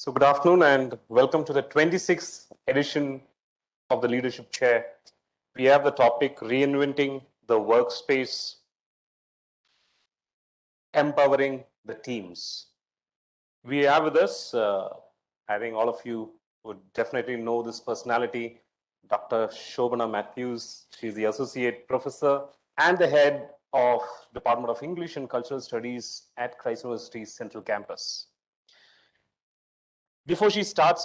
So good afternoon and welcome to the 26th edition of the Leadership Chair. We have the topic Reinventing the Workspace, Empowering the Teams. We have with us, I think all of you would definitely know this personality, Dr. Shobana Matthews. She's the Associate Professor and the Head of Department of English and Cultural Studies at Christ University's Central Campus. Before we start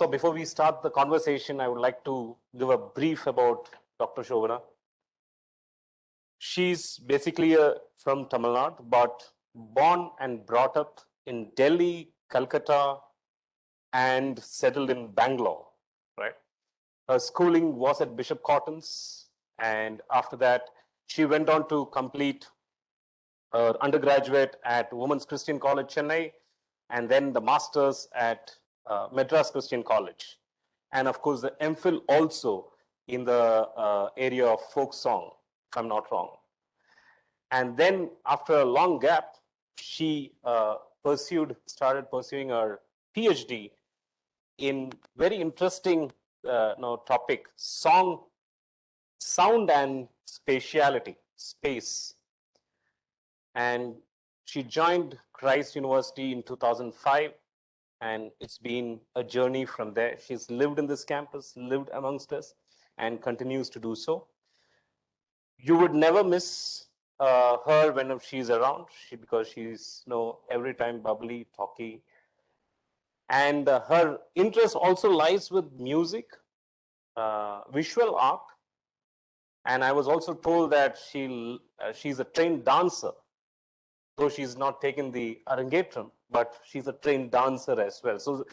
the conversation, I would like to give a brief about Dr. Shobana. She's basically from Tamil Nadu, but born and brought up in Delhi, Calcutta, and settled in Bangalore, right? Her schooling was at Bishop Cotton's, and after that, she went on to complete her undergraduate at Women's Christian College, Chennai, and then the master's at Madras Christian College. And of course, the MPhil also in the area of folk song, if I'm not wrong. And then after a long gap, she started pursuing her PhD in very interesting topic, sound and spatiality, space. And she joined Christ University in 2005, and it's been a journey from there. She's lived in this campus, lived amongst us, and continues to do so. You would never miss her when she's around, because she's every time bubbly, talky, and her interest also lies with music, visual art, and I was also told that she's a trained dancer, though she's not taken the Arangetram, but she's a trained dancer as well. So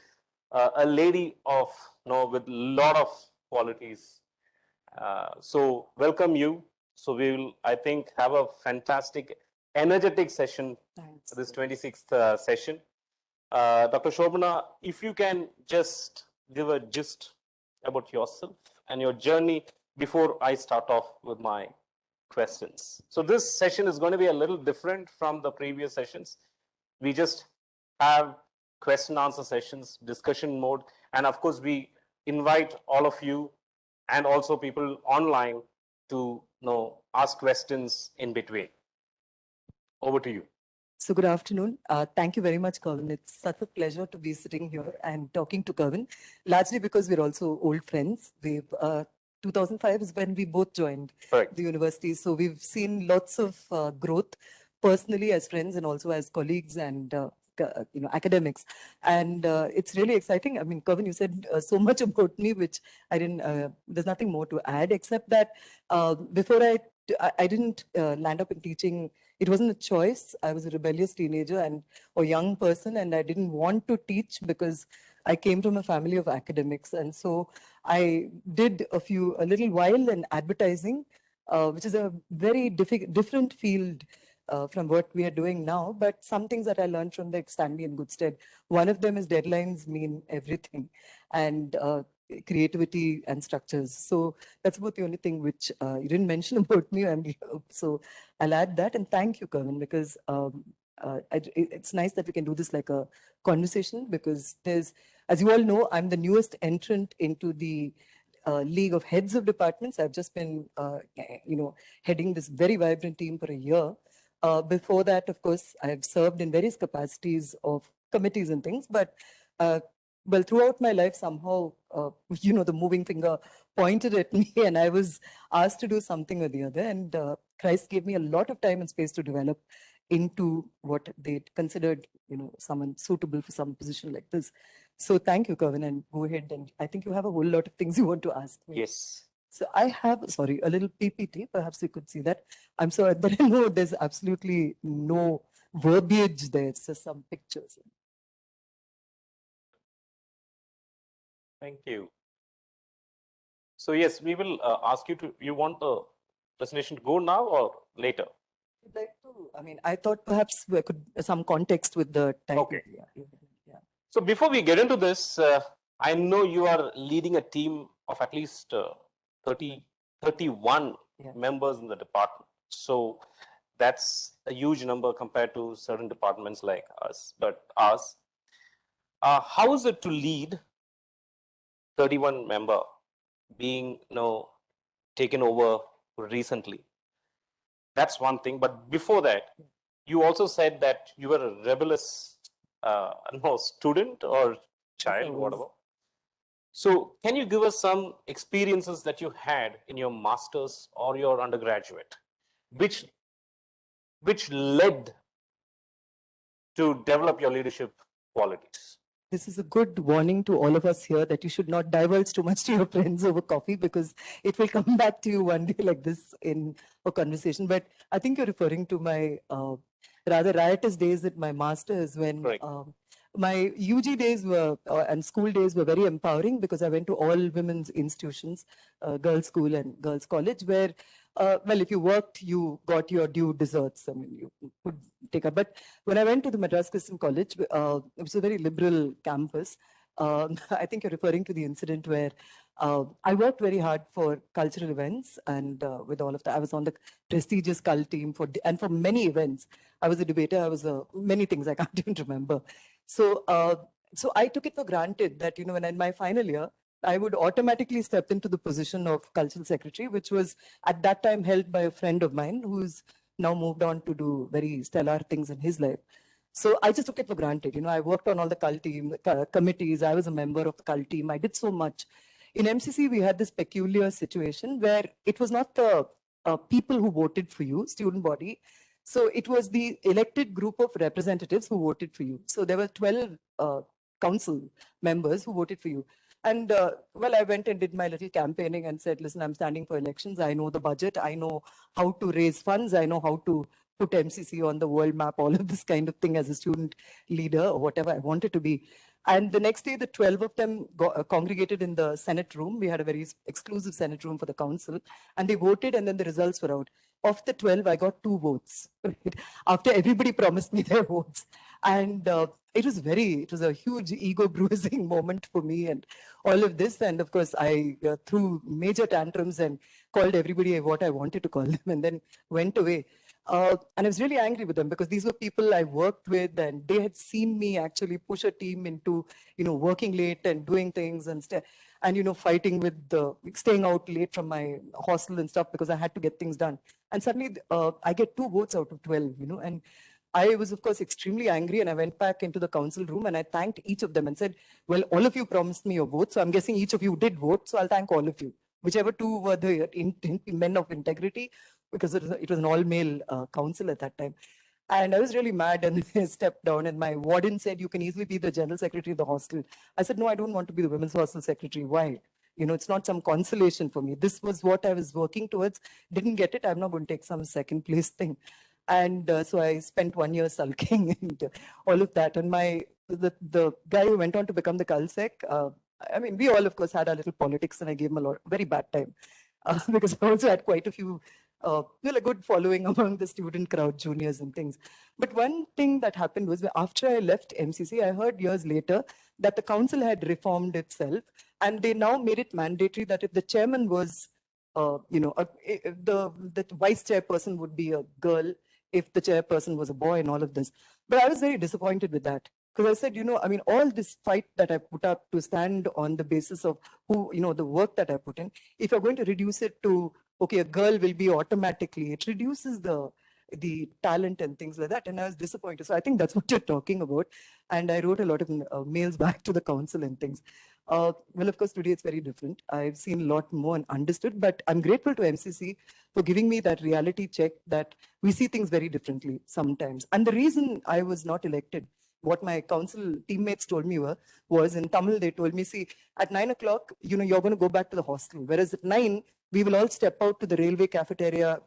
a lady of with a lot of qualities. So welcome you. So we will, I think, have a fantastic, energetic session. Thanks. This 26th session. Dr. Shobana, if you can just give a gist about yourself and your journey before I start off with my questions. So this session is going to be a little different from the previous sessions. We just have question answer sessions, discussion mode, and of course we invite all of you and also people online to ask questions in between. Over to you. So good afternoon. Thank you very much, Kevin. It's such a pleasure to be sitting here and talking to Kevin, largely because we're also old friends. 2005 is when we both joined the university. So we've seen lots of growth personally as friends and also as colleagues and academics. And it's really exciting. I mean, Kevin, you said so much about me, which I didn't, there's nothing more to add except that before I didn't land up in teaching. It wasn't a choice. I was a rebellious teenager and a young person, and I didn't want to teach because I came from a family of academics. And so I did a little while in advertising, which is a very different field from what we are doing now, but some things that I learned from there stand me in good stead. One of them is deadlines mean everything, and creativity and structures. So that's about the only thing which you didn't mention about me. And so I'll add that. And thank you, Kevin, because it's nice that we can do this like a conversation, because there's, as you all know, I'm the newest entrant into the League of Heads of Departments. I've just been, heading this very vibrant team for a year. Before that, of course, I've served in various capacities of committees and things, but well, throughout my life, somehow, the moving finger pointed at me and I was asked to do something or the other. And Christ gave me a lot of time and space to develop into what they considered, someone suitable for some position like this. So thank you, Kevin, and go ahead. And I think you have a whole lot of things you want to ask me. Yes. So I have, sorry, a little PPT. Perhaps you could see that. I'm sorry, but I know there's absolutely no verbiage there. It's just some pictures. Thank you. So yes, we will ask you to, you want the presentation to go now or later? I'd like to, I thought perhaps we could some context with the title. Okay. Yeah. So before we get into this, I know you are leading a team of at least 31 members in the department. So that's a huge number compared to certain departments like us, but ours. How is it to lead 31 member being taken over recently? That's one thing. But before that, you also said that you were a rebellious student or child, whatever. So can you give us some experiences that you had in your master's or your undergraduate, which led to develop your leadership qualities? This is a good warning to all of us here that you should not divulge too much to your friends over coffee, because it will come back to you one day like this in a conversation. But I think you're referring to my rather riotous days at my master's, when my UG days were and school days were very empowering, because I went to all women's institutions, girls' school and girls' college, where well, if you worked, you got your due deserts. I mean, you could take up. But when I went to the Madras Christian College, it was a very liberal campus. I think you're referring to the incident where I worked very hard for cultural events, and with all of that, I was on the prestigious cult team and for many events. I was a debater. I was many things I can't even remember. So, so I took it for granted that when in my final year, I would automatically step into the position of cultural secretary, which was at that time held by a friend of mine who's now moved on to do very stellar things in his life. So I just took it for granted. I worked on all the cult team committees. I was a member of the cult team. I did so much. In MCC, we had this peculiar situation where it was not the people who voted for you, student body. So it was the elected group of representatives who voted for you. So there were 12 council members who voted for you. And well, I went and did my little campaigning and said, listen, I'm standing for elections. I know the budget. I know how to raise funds. I know how to put MCC on the world map, all of this kind of thing as a student leader or whatever I wanted to be. And the next day, the 12 of them congregated in the Senate room. We had a very exclusive Senate room for the council. And they voted, and then the results were out. Of the 12, I got 2 votes, right? After everybody promised me their votes. And it was a huge ego bruising moment for me and all of this. And of course, I threw major tantrums and called everybody what I wanted to call them, and then went away. And I was really angry with them, because these were people I worked with, and they had seen me actually push a team into, working late and doing things and fighting with staying out late from my hostel and stuff, because I had to get things done. And suddenly I get 2 votes out of 12, and I was, of course, extremely angry, and I went back into the council room and I thanked each of them and said, well, all of you promised me your vote, so I'm guessing each of you did vote, so I'll thank all of you. Whichever 2 were the men of integrity, because it was an all-male council at that time. And I was really mad, and I stepped down, and my warden said, you can easily be the general secretary of the hostel. I said, no, I don't want to be the women's hostel secretary. Why? It's not some consolation for me. This was what I was working towards. Didn't get it. I'm not going to take some second place thing. And so I spent 1 year sulking and all of that. And the guy who went on to become the Culsec, I mean, we all, of course, had our little politics, and I gave him a very bad time because I also had quite a few, a good following among the student crowd, juniors and things. But one thing that happened was, after I left MCC, I heard years later that the council had reformed itself, and they now made it mandatory that if the chairman was, the vice chairperson would be a girl, if the chairperson was a boy, and all of this. But I was very disappointed with that. Because I said, I mean, all this fight that I put up to stand on the basis of who, the work that I put in, if you're going to reduce it to, okay, a girl will be automatically, it reduces the talent and things like that. And I was disappointed. So I think that's what you're talking about. And I wrote a lot of mails back to the council and things. Well, of course, today it's very different. I've seen a lot more and understood, but I'm grateful to MCC for giving me that reality check that we see things very differently sometimes. And the reason I was not elected, what my council teammates told me was in Tamil, they told me, see, at 9 o'clock, you're going to go back to the hostel. Whereas at 9, we will all step out to the railway cafeteria,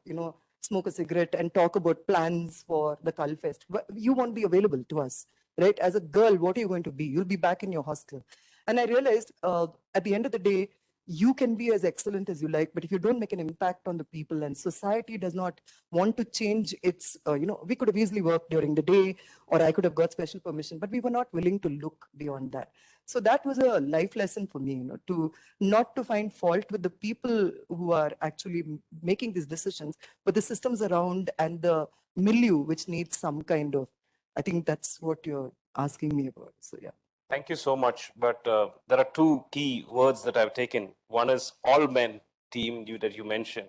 smoke a cigarette and talk about plans for the Kal Fest. You won't be available to us, right? As a girl, what are you going to be? You'll be back in your hostel. And I realized at the end of the day, you can be as excellent as you like, but if you don't make an impact on the people, and society does not want to change its, we could have easily worked during the day, or I could have got special permission, but we were not willing to look beyond that. So that was a life lesson for me, to not to find fault with the people who are actually making these decisions, but the systems around and the milieu, which needs some kind of, I think that's what you're asking me about. So yeah. Thank you so much. But there are two key words that I've taken. One is all men team that you mentioned,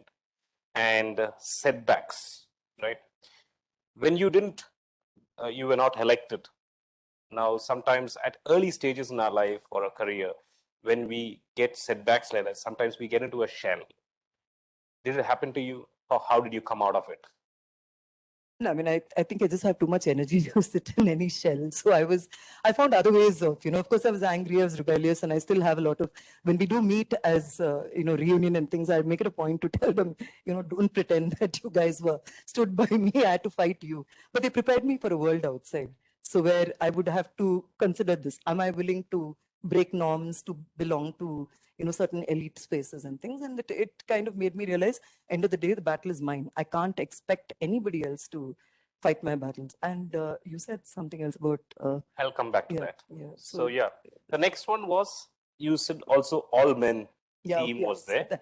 and setbacks, right? When you were not elected. Now, sometimes at early stages in our life or a career, when we get setbacks like that, sometimes we get into a shell. Did it happen to you, or how did you come out of it? No, I mean, I think I just have too much energy to sit in any shell. So I found other ways of, of course I was angry, I was rebellious, and I still have a lot of, when we do meet as, reunion and things, I make it a point to tell them, don't pretend that you guys were stood by me, I had to fight you. But they prepared me for a world outside. So where I would have to consider this, am I willing to break norms to belong to, certain elite spaces and things? And it kind of made me realize, end of the day, the battle is mine. I can't expect anybody else to fight my battles. And you said something else about. I'll come back to Yeah, that. yeah. So yeah, the next one was, you said also all men Yeah, team was there.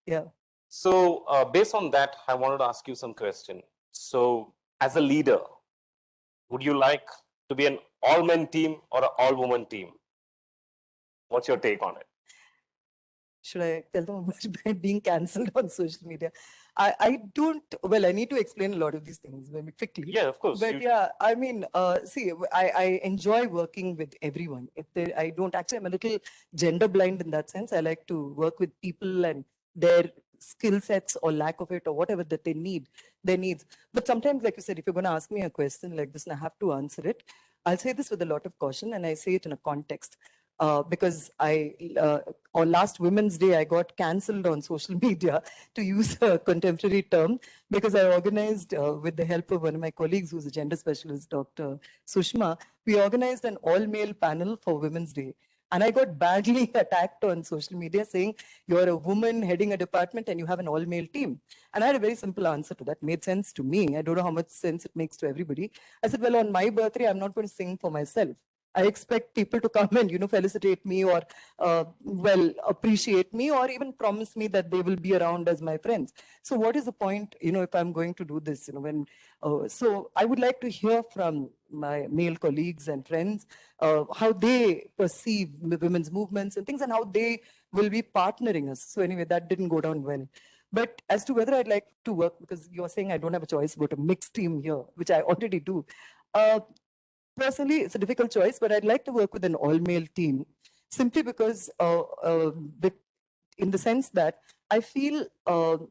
Yeah. So based on that, I wanted to ask you some question. So as a leader, would you like to be an all men team or an all woman team? What's your take on it? Should I tell them about being cancelled on social media? I don't, well, I need to explain a lot of these things very quickly. Yeah, of course. But yeah, I mean, see, I enjoy working with everyone. I don't actually, I'm a little gender blind in that sense. I like to work with people and their skill sets or lack of it or whatever that they need, their needs. But sometimes, like you said, if you're going to ask me a question like this and I have to answer it, I'll say this with a lot of caution and I say it in a context. Because on last Women's Day, I got cancelled on social media, to use a contemporary term, because I organized, with the help of one of my colleagues who's a gender specialist, Dr. Sushma, we organized an all-male panel for Women's Day. And I got badly attacked on social media saying, you're a woman heading a department and you have an all-male team. And I had a very simple answer to that. Made sense to me. I don't know how much sense it makes to everybody. I said, well, on my birthday, I'm not going to sing for myself. I expect people to come and, felicitate me or, appreciate me or even promise me that they will be around as my friends. So what is the point, if I'm going to do this, so I would like to hear from my male colleagues and friends, how they perceive women's movements and things and how they will be partnering us. So anyway, that didn't go down well. But as to whether I'd like to work, because you're saying I don't have a choice about a mixed team here, which I already do. Personally, it's a difficult choice, but I'd like to work with an all-male team simply because, in the sense that I feel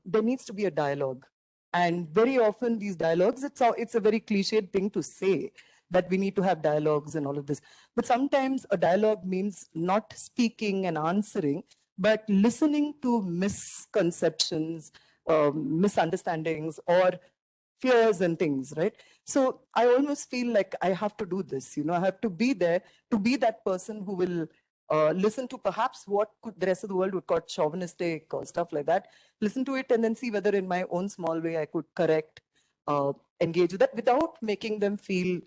there needs to be a dialogue. And very often these dialogues, it's a very cliched thing to say that we need to have dialogues and all of this. But sometimes a dialogue means not speaking and answering, but listening to misconceptions, misunderstandings, or fears and things, right? So I almost feel like I have to do this, I have to be there to be that person who will listen to perhaps what the rest of the world would call chauvinistic or stuff like that, listen to it and then see whether in my own small way I could correct, engage with that without making them feel,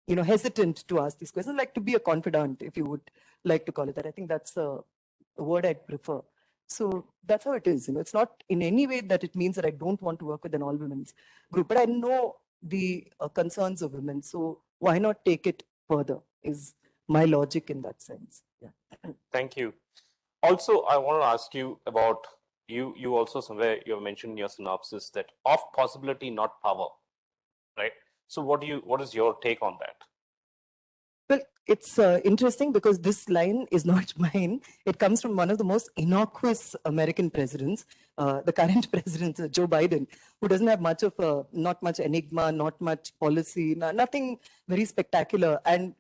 hesitant to ask these questions, like to be a confidant, if you would like to call it that. I think that's a word I'd prefer. So that's how it is. It's not in any way that it means that I don't want to work with an all women's group, but I know the concerns of women. So why not take it further is my logic in that sense. Yeah. Thank you. Also, I want to ask you about, you also somewhere you have mentioned in your synopsis that of possibility, not power, right? So what is your take on that? Well, it's interesting because this line is not mine. It comes from one of the most innocuous American presidents, the current president, Joe Biden, who doesn't have much of not much enigma, not much policy, nothing very spectacular. And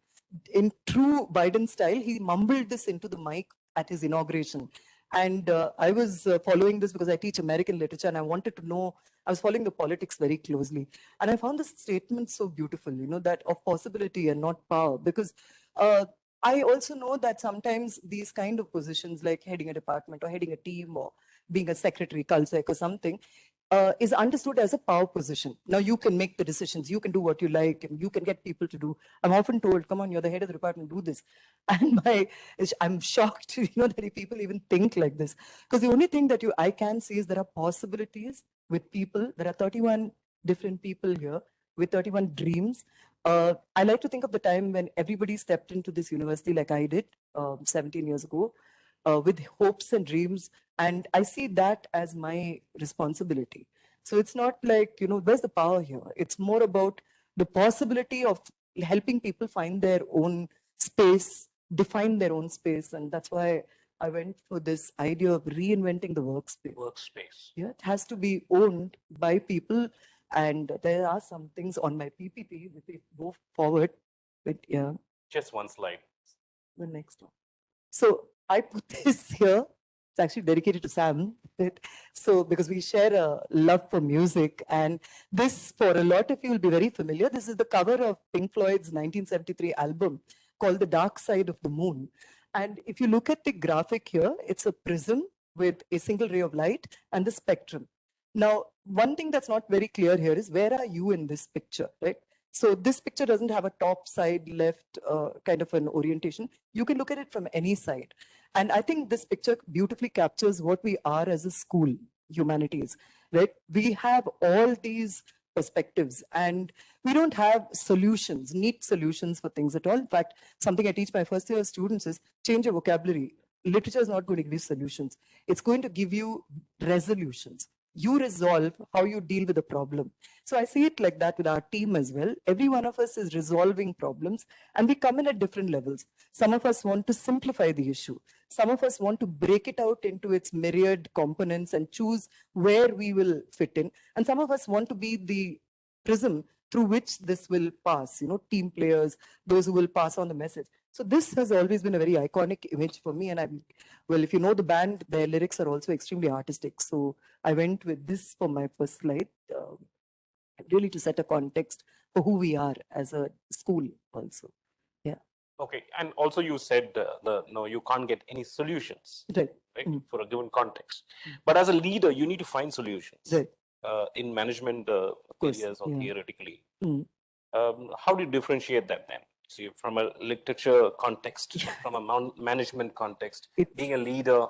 in true Biden style, he mumbled this into the mic at his inauguration. And I was following this because I teach American literature and I wanted to know, I was following the politics very closely. And I found this statement so beautiful, that of possibility and not power. Because I also know that sometimes these kind of positions like heading a department or heading a team or being a secretary, Culsec or something, is understood as a power position. Now you can make the decisions, you can do what you like, and you can get people to do. I'm often told, come on, you're the head of the department, do this. And I'm shocked, that people even think like this. Because the only thing that I can see is there are possibilities with people. There are 31 different people here with 31 dreams. I like to think of the time when everybody stepped into this university like I did 17 years ago with hopes and dreams. And I see that as my responsibility. So it's not like, where's the power here? It's more about the possibility of helping people find their own space, define their own space. And that's why I went for this idea of reinventing the workspace. Workspace. Yeah, it has to be owned by people. And there are some things on my PPT. If we go forward, but yeah, Just one slide. the next one. So I put this here. It's actually dedicated to Sam. So because we share a love for music, and this for a lot of you will be very familiar. This is the cover of Pink Floyd's 1973 album called The Dark Side of the Moon. And if you look at the graphic here, it's a prism with a single ray of light and the spectrum. Now, one thing that's not very clear here is where are you in this picture, right? So this picture doesn't have a top side left kind of an orientation. You can look at it from any side. And I think this picture beautifully captures what we are as a school, humanities, right? We have all these perspectives and we don't have solutions, neat solutions for things at all. In fact, something I teach my first year students is change your vocabulary. Literature is not going to give you solutions. It's going to give you resolutions. You resolve how you deal with a problem. So I see it like that with our team as well. Every one of us is resolving problems and we come in at different levels. Some of us want to simplify the issue. Some of us want to break it out into its myriad components and choose where we will fit in. And some of us want to be the prism through which this will pass, team players, those who will pass on the message. So this has always been a very iconic image for me. And well, if you know the band, their lyrics are also extremely artistic. So I went with this for my first slide, really to set a context for who we are as a school also. Yeah. Okay. And also you said no, you can't get any solutions, right? For a given context. But as a leader, you need to find solutions. Right. In management areas or theoretically. How do you differentiate that then? So from a literature context, from a management context, being a leader,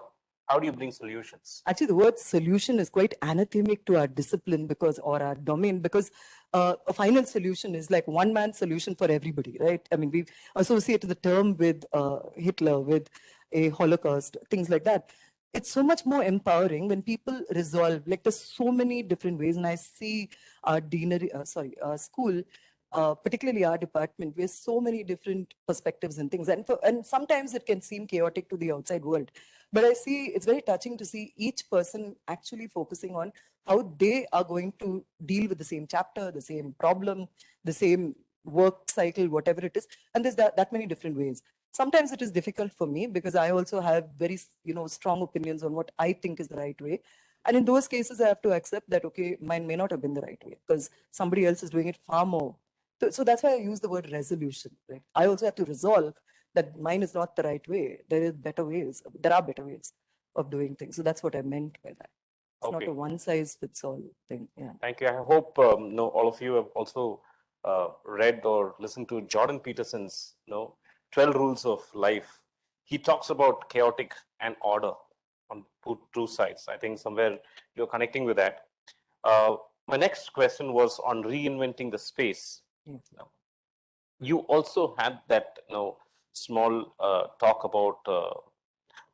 how do you bring solutions? Actually, the word solution is quite anathemic to our discipline or our domain, because a final solution is like one man solution for everybody, right? I mean, we associate the term with Hitler, with a Holocaust, things like that. It's so much more empowering when people resolve, like there's so many different ways. And I see our deanery, school, particularly our department, we have so many different perspectives and things. And sometimes it can seem chaotic to the outside world. But I see it's very touching to see each person actually focusing on how they are going to deal with the same chapter, the same problem, the same work cycle, whatever it is. And there's that many different ways. Sometimes it is difficult for me because I also have very, strong opinions on what I think is the right way. And in those cases, I have to accept that, okay, mine may not have been the right way because somebody else is doing it far more. So that's why I use the word resolution, right? I also have to resolve that mine is not the right way. There are better ways of doing things. So that's what I meant by that. It's not a one size fits all thing. Yeah. Thank you. I hope all of you have also read or listened to Jordan Peterson's 12 Rules of Life. He talks about chaotic and order on two sides. I think somewhere you're connecting with that. My next question was on reinventing the space. You also had that small talk about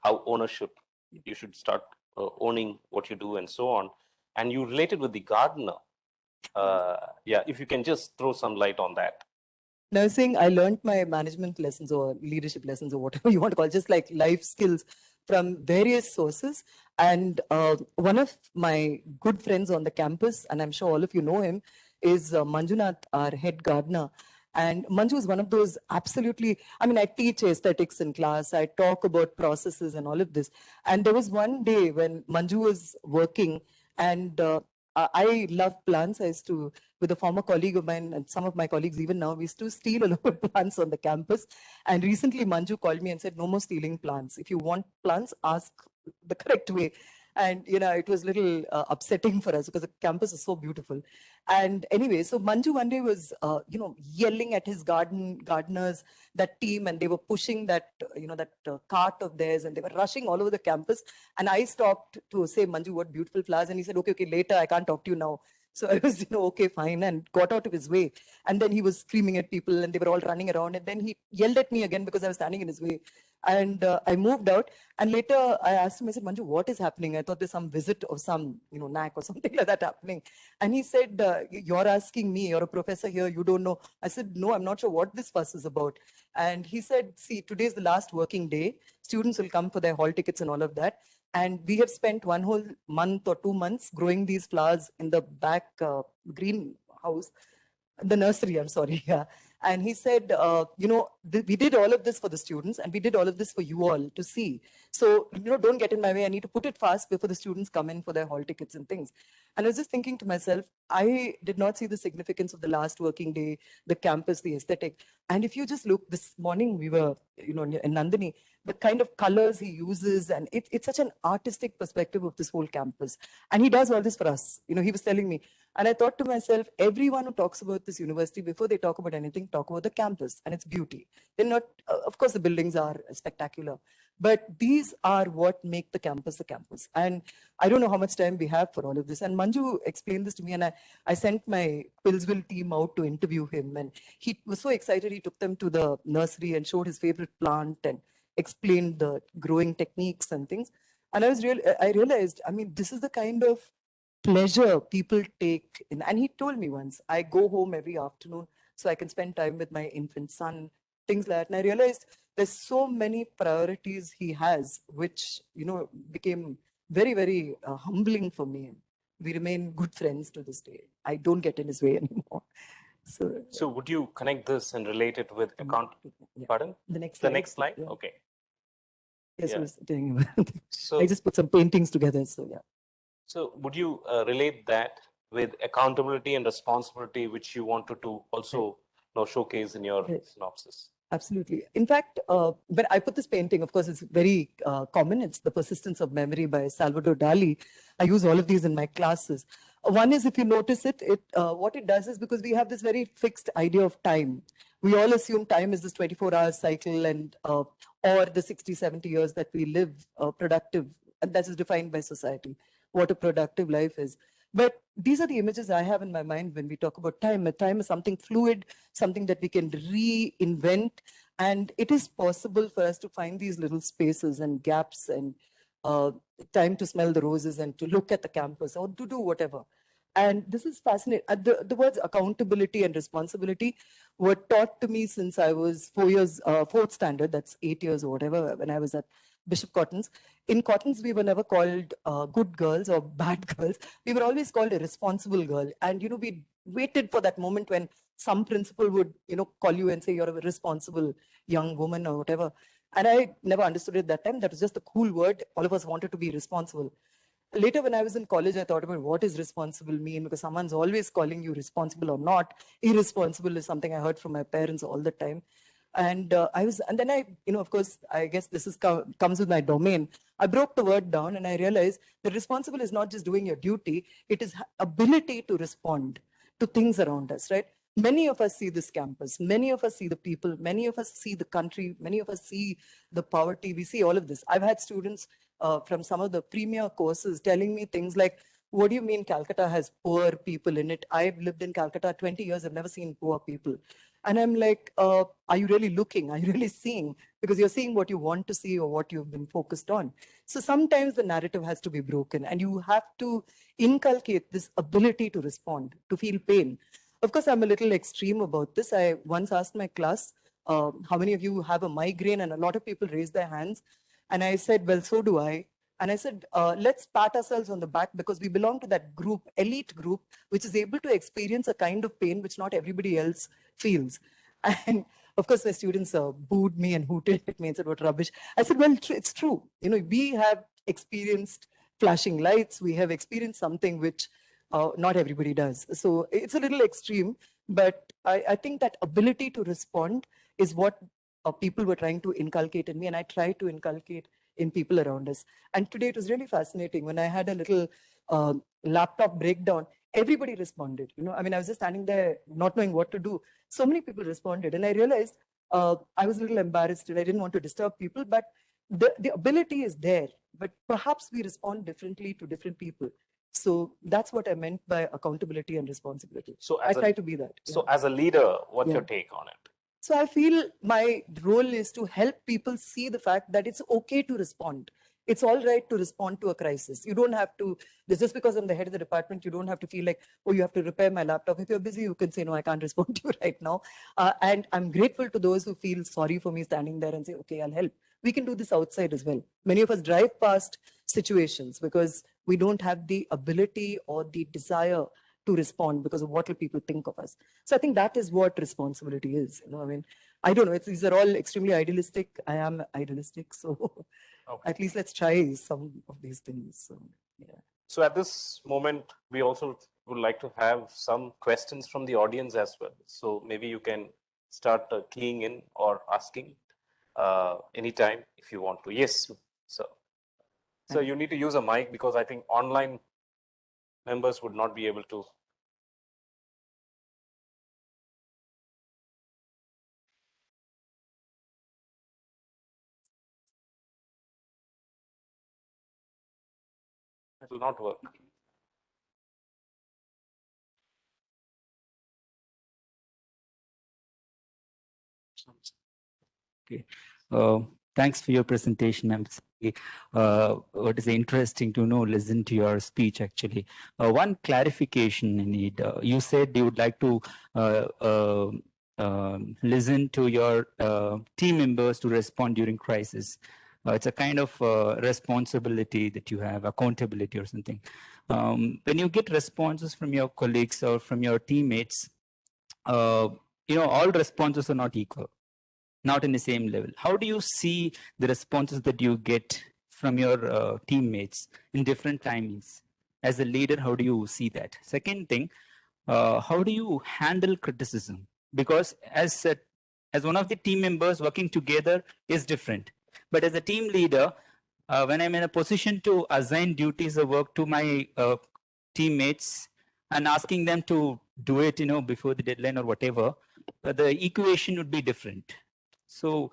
how ownership, you should start owning what you do and so on. And you related with the gardener. If you can just throw some light on that. Now, I was saying I learned my management lessons or leadership lessons or whatever you want to call it, just like life skills from various sources. And one of my good friends on the campus, and I'm sure all of you know him, is Manjunath, our head gardener. And Manju is one of those absolutely, I mean, I teach aesthetics in class, I talk about processes and all of this. And there was one day when Manju was working and I love plants. I used to, with a former colleague of mine and some of my colleagues even now, we used to steal a lot of plants on the campus. And recently Manju called me and said, no more stealing plants. If you want plants, ask the correct way. And, it was a little upsetting for us because the campus is so beautiful. And anyway, so Manju one day was, yelling at his gardeners, that team, and they were pushing that, that cart of theirs, and they were rushing all over the campus. And I stopped to say, Manju, what beautiful flowers. And he said, okay, later, I can't talk to you now. So I was, okay, fine, and got out of his way. And then he was screaming at people and they were all running around. And then he yelled at me again because I was standing in his way. And I moved out. And later I asked him, I said, Manju, what is happening? I thought there's some visit of some, knack or something like that happening. And he said, you're asking me, you're a professor here, you don't know. I said, no, I'm not sure what this fuss is about. And he said, see, today's the last working day. Students will come for their hall tickets and all of that. And we have spent one whole month or 2 months growing these flowers in the back greenhouse, the nursery, I'm sorry. Yeah. And he said, we did all of this for the students and we did all of this for you all to see. So, don't get in my way. I need to put it fast before the students come in for their hall tickets and things. And I was just thinking to myself, I did not see the significance of the last working day, the campus, the aesthetic. And if you just look, this morning we were, in Nandini, the kind of colors he uses, and it's such an artistic perspective of this whole campus. And he does all this for us. He was telling me, and I thought to myself, everyone who talks about this university, before they talk about anything, talk about the campus and its beauty. They're not, of course, the buildings are spectacular, but these are what make the campus the campus. And I don't know how much time we have for all of this. And Manju explained this to me, and I sent my Pillsville team out to interview him. And he was so excited, he took them to the nursery and showed his favorite plant and explained the growing techniques and things. And I realized, I mean, this is the kind of pleasure people take in. And he told me once, I go home every afternoon so I can spend time with my infant son, things like that. And I realized there's so many priorities he has, which, became very, very humbling for me. We remain good friends to this day. I don't get in his way anymore. So would you connect this and relate it with account? Yeah. Pardon? The next The slide. next slide? Yeah. Okay. Yes, Yeah. I was telling you. So I just put some paintings together. So yeah. So would you relate that with accountability and responsibility, which you wanted to also showcase in your Right. synopsis? Absolutely. In fact, when I put this painting, of course, it's very common. It's The Persistence of Memory by Salvador Dali. I use all of these in my classes. One is, if you notice it, what it does is, because we have this very fixed idea of time. We all assume time is this 24-hour cycle, and or the 60, 70 years that we live productive, and that is defined by society, what a productive life is. But these are the images I have in my mind when we talk about time. Time is something fluid, something that we can reinvent. And it is possible for us to find these little spaces and gaps and time to smell the roses and to look at the campus or to do whatever. And this is fascinating. The words accountability and responsibility were taught to me since I was fourth standard, that's 8 years or whatever, when I was at Bishop Cotton's. In Cotton's, we were never called good girls or bad girls. We were always called a responsible girl. And, we waited for that moment when some principal would, call you and say, you're a responsible young woman or whatever. And I never understood it that time. That was just a cool word. All of us wanted to be responsible. Later, when I was in college, I thought about what does responsible mean, because someone's always calling you responsible or not. Irresponsible is something I heard from my parents all the time. And and then of course, I guess this is comes with my domain. I broke the word down and I realized that responsible is not just doing your duty, it is ability to respond to things around us, right? Many of us see this campus, many of us see the people, many of us see the country, many of us see the poverty, we see all of this. I've had students from some of the premier courses telling me things like, what do you mean Calcutta has poor people in it? I've lived in Calcutta 20 years, I've never seen poor people. And I'm like, are you really looking? Are you really seeing? Because you're seeing what you want to see or what you've been focused on. So sometimes the narrative has to be broken and you have to inculcate this ability to respond, to feel pain. Of course, I'm a little extreme about this. I once asked my class, how many of you have a migraine? And a lot of people raised their hands. And I said, well, so do I. And I said, let's pat ourselves on the back because we belong to that group, elite group, which is able to experience a kind of pain which not everybody else feels. And of course, the students booed me and hooted at me and said, what rubbish. I said, well, it's true. We have experienced flashing lights. We have experienced something which not everybody does. So it's a little extreme, but I think that ability to respond is what people were trying to inculcate in me, and I try to inculcate in people around us. And today it was really fascinating. When I had a little laptop breakdown, everybody responded. I mean, I was just standing there not knowing what to do. So many people responded. And I realized I was a little embarrassed and I didn't want to disturb people, but the ability is there. But perhaps we respond differently to different people. So that's what I meant by accountability and responsibility. So I try to be that. So as a leader, what's Yeah. your take on it? So I feel my role is to help people see the fact that it's okay to respond. It's all right to respond to a crisis. You don't have to, just because I'm the head of the department, you don't have to feel like, oh, you have to repair my laptop. If you're busy, you can say, no, I can't respond to you right now. And I'm grateful to those who feel sorry for me standing there and say, okay, I'll help. We can do this outside as well. Many of us drive past situations because we don't have the ability or the desire to respond because of what will people think of us. So I think that is what responsibility is. You know, I mean, I don't know. These are all extremely idealistic. I am idealistic, so Okay. at least let's try some of these things. So, yeah. So at this moment, we also would like to have some questions from the audience as well. So maybe you can start keying in or asking anytime if you want to. Yes, sir. So you need to use a mic because I think online members would not be able to. It will not work. Okay. Thanks for your presentation. What is interesting to know, listen to your speech actually. One clarification I need. You said you would like to listen to your team members to respond during crisis. It's a kind of responsibility that you have, accountability or something. When you get responses from your colleagues or from your teammates, all responses are not equal, not in the same level. How do you see the responses that you get from your teammates in different timings? As a leader, how do you see that? Second thing, how do you handle criticism? Because as one of the team members, working together is different. But as a team leader, when I'm in a position to assign duties or work to my teammates and asking them to do it, before the deadline or whatever, the equation would be different. So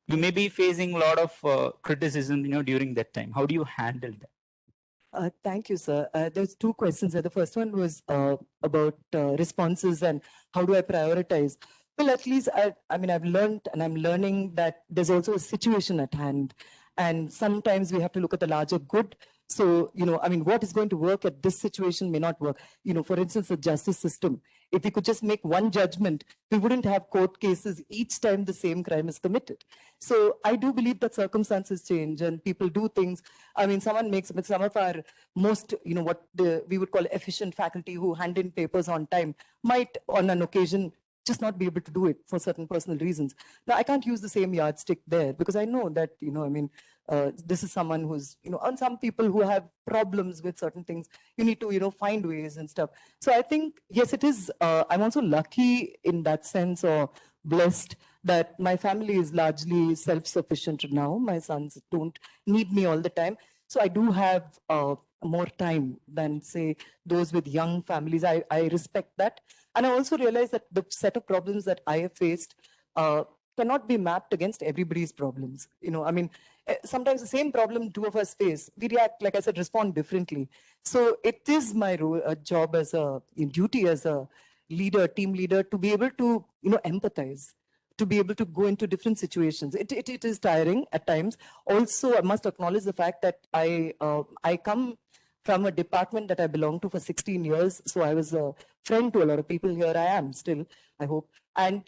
you may be facing a lot of criticism, during that time. How do you handle that? Thank you, sir. There's two questions there. The first one was about responses and how do I prioritize? Well, at least I've learned and I'm learning that there's also a situation at hand. And sometimes we have to look at the larger good. So, what is going to work at this situation may not work. For instance, the justice system. If we could just make one judgment, we wouldn't have court cases each time the same crime is committed. So I do believe that circumstances change and people do things. Some of our most, what we would call efficient faculty who hand in papers on time might on an occasion just not be able to do it for certain personal reasons. Now, I can't use the same yardstick there because I know that, this is someone who's, and some people who have problems with certain things, you need to, find ways and stuff. So I think, yes, it is, I'm also lucky in that sense or blessed that my family is largely self-sufficient now. My sons don't need me all the time. So I do have more time than, say, those with young families. I respect that. And I also realize that the set of problems that I have faced cannot be mapped against everybody's problems. Sometimes the same problem two of us face, we react, like I said, respond differently. So it is my role, job as duty as a leader, team leader, to be able to, empathize, to be able to go into different situations. It is tiring at times. Also, I must acknowledge the fact that I come from a department that I belonged to for 16 years. So I was a friend to a lot of people. Here I am still, I hope. And,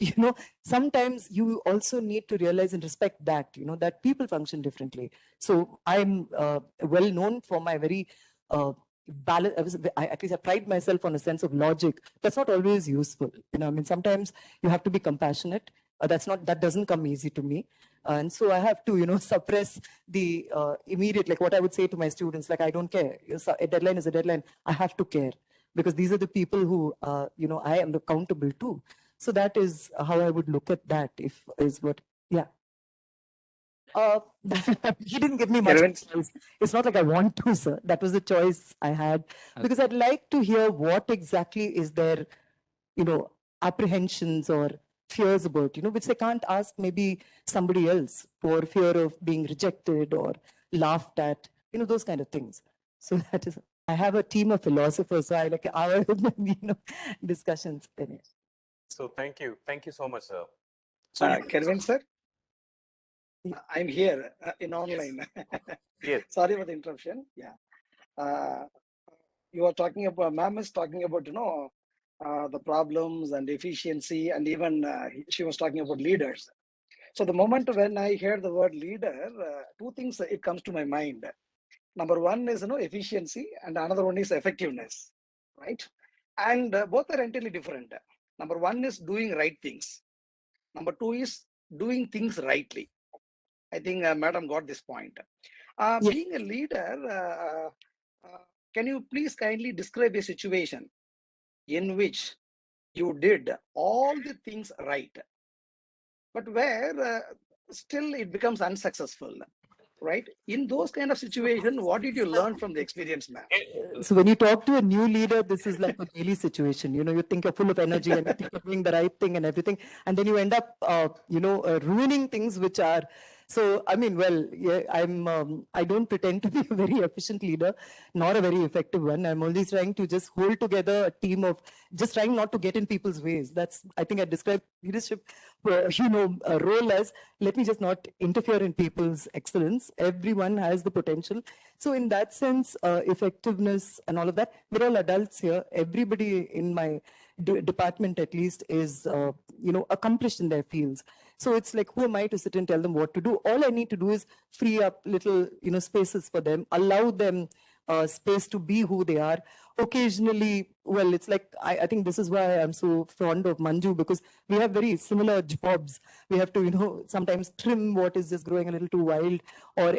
sometimes you also need to realize and respect that, that people function differently. So I'm well known for my very balance. At least I pride myself on a sense of logic. That's not always useful. Sometimes you have to be compassionate. That doesn't come easy to me. And so I have to, suppress the immediate, like what I would say to my students, like, I don't care. A deadline is a deadline. I have to care because these are the people who, I am accountable to. So that is how I would look at that yeah. He didn't give me much choice. It's not like I want to, sir. That was the choice I had because I'd like to hear what exactly is their, apprehensions or fears about, which they can't ask maybe somebody else for fear of being rejected or laughed at, those kind of things. So that is I have a team of philosophers, so I like our discussions. So thank you so much, sir. So Kelvin sir, Yeah. I'm here in online. yes, Sorry for the interruption. Yeah. You are talking about, ma'am is talking about, the problems and efficiency, and even she was talking about leaders. So the moment when I hear the word leader, two things it comes to my mind. Number one is efficiency, and another one is effectiveness, right? And both are entirely different. Number one is doing right things. Number two is doing things rightly. I think Madam got this point. Yes. Being a leader, can you please kindly describe a situation in which you did all the things right, but where still it becomes unsuccessful, right? In those kind of situations, what did you learn from the experience, ma'am? So when you talk to a new leader, this is like a daily situation. You think you're full of energy and you think you're doing the right thing and everything, and then you end up, ruining things which are. So I mean, well, yeah, I don't pretend to be a very efficient leader, nor a very effective one. I'm only trying to just hold together a team of just trying not to get in people's ways. That's, I think, I describe leadership, role as, let me just not interfere in people's excellence. Everyone has the potential. So in that sense, effectiveness and all of that, we're all adults here. Everybody in my department, at least, is, accomplished in their fields. So it's like, who am I to sit and tell them what to do? All I need to do is free up little, spaces for them, allow them space to be who they are. Occasionally, well, it's like, I think this is why I'm so fond of Manju, because we have very similar jobs. We have to, sometimes trim what is just growing a little too wild, or,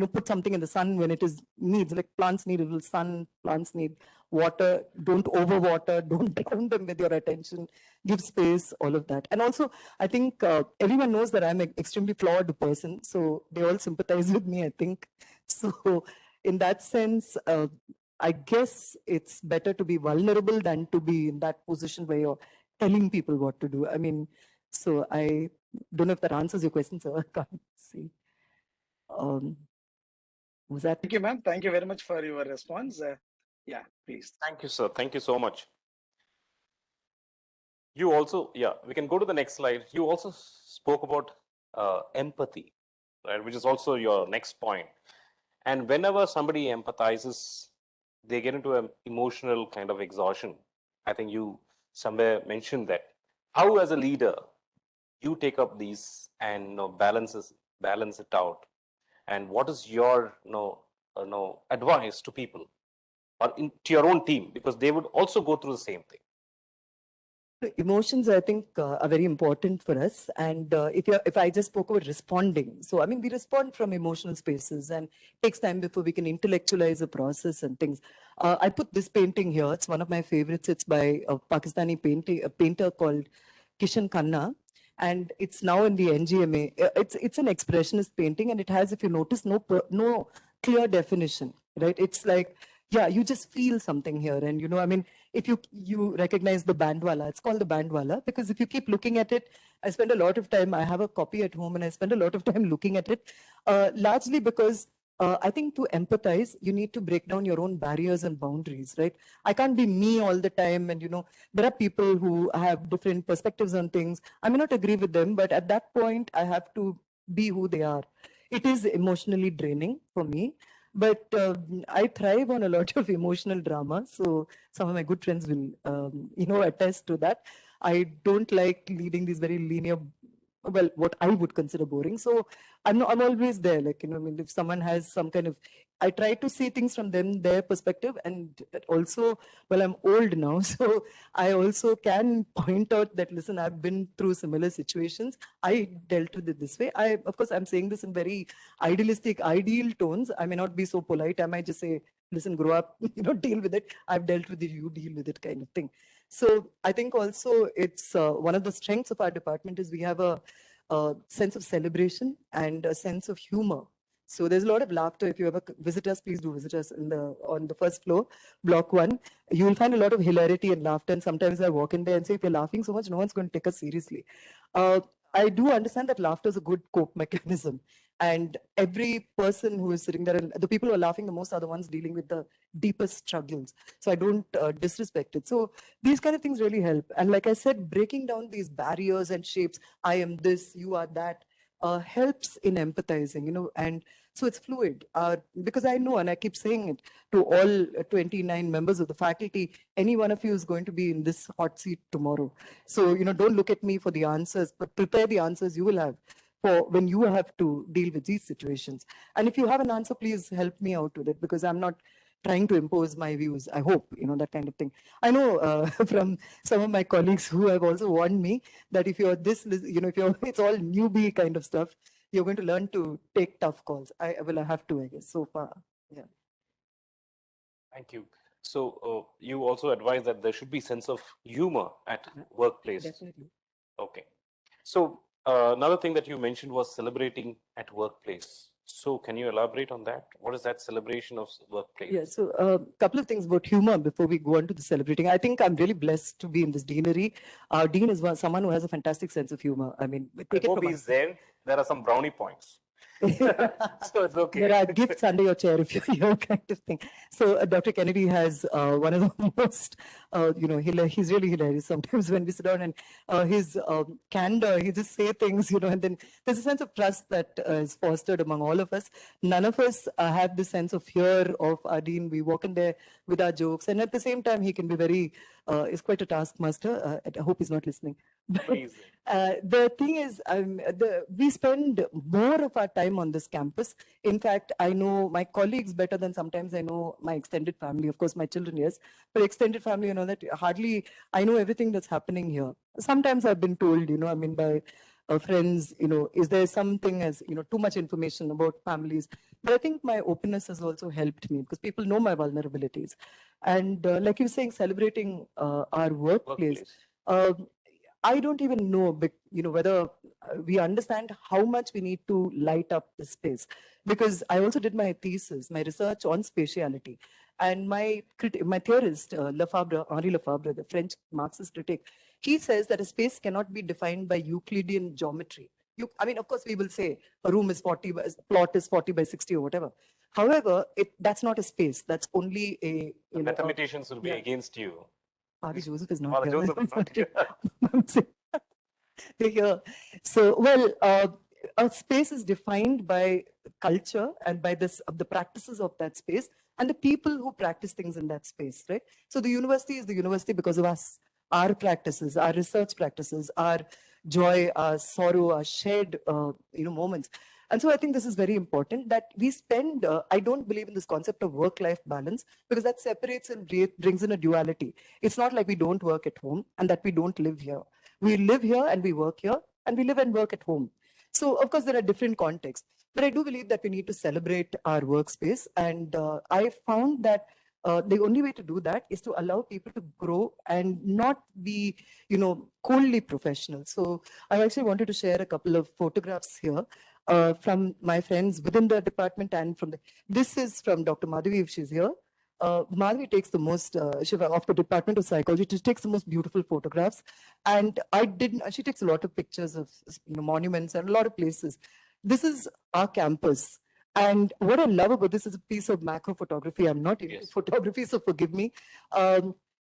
put something in the sun when it is needs, like plants need a little sun, plants need water, don't overwater, don't drown them with your attention, give space, all of that. And also, I think everyone knows that I'm an extremely flawed person, so they all sympathize with me, I think. So in that sense, I guess it's better to be vulnerable than to be in that position where you're telling people what to do. I mean, so I don't know if that answers your question, sir. I can't see. Was that? Thank you, ma'am. Thank you very much for your response. Yeah, please. thank you, sir. Thank you so much. You also, yeah, we can go to the next slide. You also spoke about empathy, right, which is also your next point. And whenever somebody empathizes, they get into an emotional kind of exhaustion. I think you somewhere mentioned that. How, as a leader, you take up these and balance it out? And what is your advice to people or to your own team, because they would also go through the same thing? Emotions, I think, are very important for us. And if I just spoke about responding, so I mean, we respond from emotional spaces, and it takes time before we can intellectualize a process and things. I put this painting here. It's one of my favorites. It's by a Pakistani painter called Kishan Khanna, and it's now in the NGMA. It's an expressionist painting, and it has, if you notice, no clear definition, right? It's like, yeah, you just feel something here. And, I mean, if you recognize the Bandwala, it's called the Bandwala, because if you keep looking at it, I spend a lot of time, I have a copy at home, and I spend a lot of time looking at it, largely because I think to empathize, you need to break down your own barriers and boundaries, right? I can't be me all the time. And, there are people who have different perspectives on things. I may not agree with them, but at that point, I have to be who they are. It is emotionally draining for me. But I thrive on a lot of emotional drama. So some of my good friends will, attest to that. I don't like leading these very linear, well, what I would consider boring. So I'm always there. Like, I mean, if someone has some kind of, I try to see things from their perspective. And also, well, I'm old now, so I also can point out that, listen, I've been through similar situations. I dealt with it this way. Of course, I'm saying this in very idealistic, ideal tones. I may not be so polite. I might just say, listen, grow up, deal with it. I've dealt with it, you deal with it, kind of thing. So I think also it's one of the strengths of our department is we have a sense of celebration and a sense of humor. So there's a lot of laughter. If you ever visit us, please do visit us on the first floor, block 1. You will find a lot of hilarity and laughter. And sometimes I walk in there and say, if you're laughing so much, no one's going to take us seriously. I do understand that laughter is a good cope mechanism. And every person who is sitting there, and the people who are laughing the most are the ones dealing with the deepest struggles. So I don't disrespect it. So these kind of things really help. And like I said, breaking down these barriers and shapes, I am this, you are that, helps in empathizing, and so it's fluid. Because I know, and I keep saying it to all 29 members of the faculty, any one of you is going to be in this hot seat tomorrow. So, don't look at me for the answers, but prepare the answers you will have for when you have to deal with these situations. And if you have an answer, please help me out with it, because I'm not trying to impose my views. I hope, that kind of thing. I know from some of my colleagues who have also warned me that if you're this, if you're, it's all newbie kind of stuff, you're going to learn to take tough calls. I have to, I guess, so far. Yeah. Thank you. So you also advise that there should be sense of humor at workplace. Definitely. Okay. So another thing that you mentioned was celebrating at workplace. So can you elaborate on that? What is that celebration of workplace? Yeah, so a couple of things about humor before we go on to the celebrating. I think I'm really blessed to be in this deanery. Our dean is someone who has a fantastic sense of humor. I mean, I take it hope from he's there. There are some brownie points. So it's okay. There are gifts under your chair if you're here, kind of thing. So Dr. Kennedy has one of the most, he's really hilarious sometimes when we sit down, and his candor, he just say things, and then there's a sense of trust that is fostered among all of us. None of us have this sense of fear of our dean. We walk in there with our jokes, and at the same time, he can be very, is quite a taskmaster. I hope he's not listening. But, the thing is, we spend more of our time on this campus. In fact, I know my colleagues better than sometimes I know my extended family. Of course, my children, yes, but extended family, that hardly I know everything that's happening here. Sometimes I've been told, by friends, is there something as, too much information about families? But I think my openness has also helped me because people know my vulnerabilities. And like you're saying, celebrating our workplace. I don't even know, whether we understand how much we need to light up the space. Because I also did my thesis, my research on spatiality. And my theorist, Henri Lefebvre, the French Marxist critic, he says that a space cannot be defined by Euclidean geometry. Of course, we will say a room is 40, plot is 40 by 60 or whatever. However, that's not a space. That's only a... mathematicians will be against you. Father Joseph is not Father here. Joseph is not here. They're here. So, a space is defined by culture and by the practices of that space and the people who practice things in that space, right? So the university is the university because of us, our practices, our research practices, our joy, our sorrow, our shared, moments. And so I think this is very important that we spend, I don't believe in this concept of work-life balance because that separates and brings in a duality. It's not like we don't work at home and that we don't live here. We live here and we work here and we live and work at home. So of course there are different contexts, but I do believe that we need to celebrate our workspace. And I found that the only way to do that is to allow people to grow and not be, coldly professional. So I actually wanted to share a couple of photographs here. From my friends within the department and this is from Dr. Madhavi, if she's here. Madhavi takes the most, of the Department of Psychology, she takes the most beautiful photographs. And she takes a lot of pictures of monuments and a lot of places. This is our campus. And what I love about this is a piece of macro photography. I'm not into photography, so forgive me.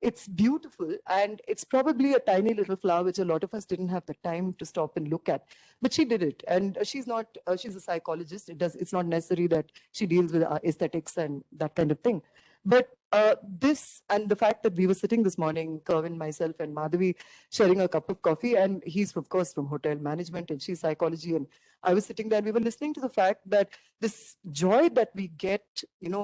It's beautiful, and it's probably a tiny little flower, which a lot of us didn't have the time to stop and look at. But she did it, and she's a psychologist. It's not necessary that she deals with aesthetics and that kind of thing. But this and the fact that we were sitting this morning, Kerwin, myself, and Madhavi, sharing a cup of coffee, and he's, of course, from hotel management, and she's psychology, and I was sitting there, and we were listening to the fact that this joy that we get,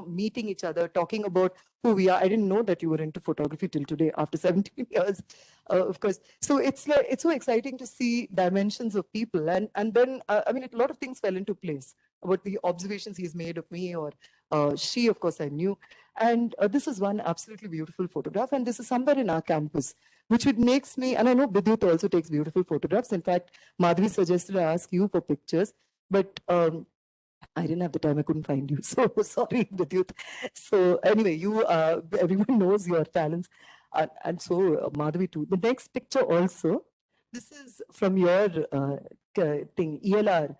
meeting each other, talking about who we are. I didn't know that you were into photography till today, after 17 years, of course. So it's so exciting to see dimensions of people, and then a lot of things fell into place about the observations he's made of me, or she, of course, I knew. And this is one absolutely beautiful photograph, and this is somewhere in our campus, which makes me, and I know Bidyut also takes beautiful photographs. In fact, Madhavi suggested I ask you for pictures, but I didn't have the time. I couldn't find you. So sorry, Bidyut. So anyway, everyone knows your talents. And so Madhavi too. The next picture also, this is from your thing, ELR.